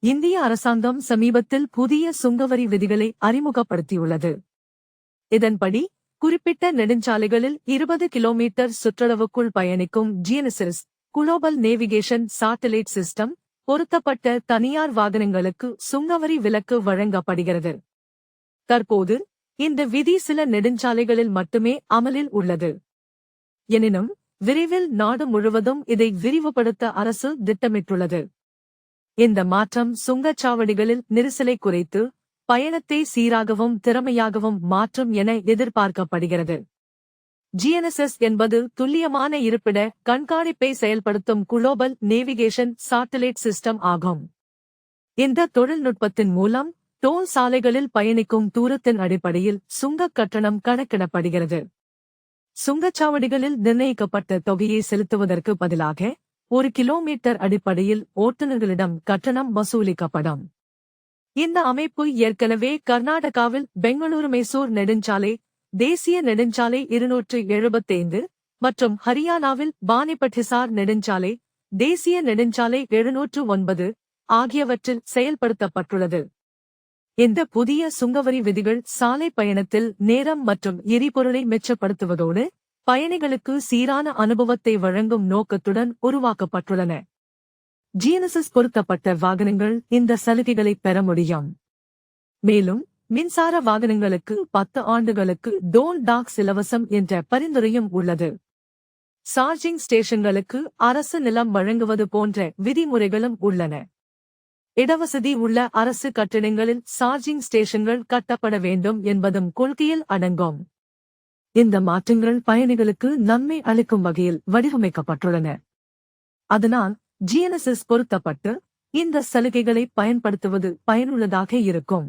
இந்திய அரசாங்கம் சமீபத்தில் புதிய சுங்கவரி விதிகளை அறிமுகப்படுத்தியுள்ளது. இதன்படி குறிப்பிட்ட நெடுஞ்சாலைகளில் 20 கிலோமீட்டர் சுற்றளவுக்குள் பயணிக்கும் GNSS global navigation satellite system பொருத்தப்பட்ட தனியார் வாகனங்களுக்கு சுங்கவரி விலக்கு வழங்கப்படுகிறது. தற்போது இந்த விதி சில நெடுஞ்சாலைகளில் மட்டுமே அமலில் உள்ளது. எனினும் விரைவில் நாடு முழுவதும் இதை விரிவுபடுத்த அரசு திட்டமிட்டுள்ளது. இந்த மாற்றம் சுங்கச்சாவடிகளில் நெரிசலை குறைத்து பயணத்தை சீராகவும் திறமையாகவும் மாற்றும் என எதிர்பார்க்கப்படுகிறது. GNSS என்பது துல்லியமான இருப்பிட கண்காணிப்பை செயல்படுத்தும் குளோபல் நேவிகேஷன் சாட்டலைட் சிஸ்டம் ஆகும். இந்த தொழில்நுட்பத்தின் மூலம் டோல் சாலைகளில் பயணிக்கும் தூரத்தின் அடிப்படையில் சுங்கக் கட்டணம் கணக்கிடப்படுகிறது. சுங்கச்சாவடிகளில் நிர்ணயிக்கப்பட்ட தொகையை செலுத்துவதற்கு பதிலாக 1 கிலோமீட்டர் அடிப்படையில் ஓட்டுநர்களிடம் கட்டணம் வசூலிக்கப்படும். இந்த அமைப்பு ஏற்கனவே கர்நாடகாவில் பெங்களூரு மைசூர் நெடுஞ்சாலை, தேசிய நெடுஞ்சாலை 275 மற்றும் ஹரியானாவில் பானிபட் ஹிசார் நெடுஞ்சாலை, தேசிய நெடுஞ்சாலை 709 ஆகியவற்றில் செயல்படுத்தப்பட்டுள்ளது. இந்த புதிய சுங்கவரி விதிகள் சாலை பயணத்தில் நேரம் மற்றும் எரிபொருளை மிச்சப்படுத்துவதோடு பயணிகளுக்கு சீரான அனுபவத்தை வழங்கும் நோக்கத்துடன் உருவாக்கப்பட்டுள்ளன. GNSS பொருத்தப்பட்ட வாகனங்கள் இந்த சலுகைகளை பெற முடியும். மேலும் மின்சார வாகனங்களுக்கு 10 ஆண்டுகளுக்கு டோல் டாக்ஸ் இலவசம் என்ற பரிந்துரையும் உள்ளது. சார்ஜிங் ஸ்டேஷன்களுக்கு அரசு நிலம் வழங்குவது போன்ற விதிமுறைகளும் உள்ளன. இடவசதி உள்ள அரசு கட்டிடங்களில் சார்ஜிங் ஸ்டேஷன்கள் கட்டப்பட வேண்டும் என்பதும் கொள்கையில் அடங்கும். இந்த மாற்றங்கள் பயணிகளுக்கு நன்மை அளிக்கும் வகையில் வடிவமைக்கப்பட்டுள்ளன. அதனால் GNSS பொருத்தப்பட்டு இந்த சலுகைகளை பயன்படுத்துவது பயனுள்ளதாக இருக்கும்.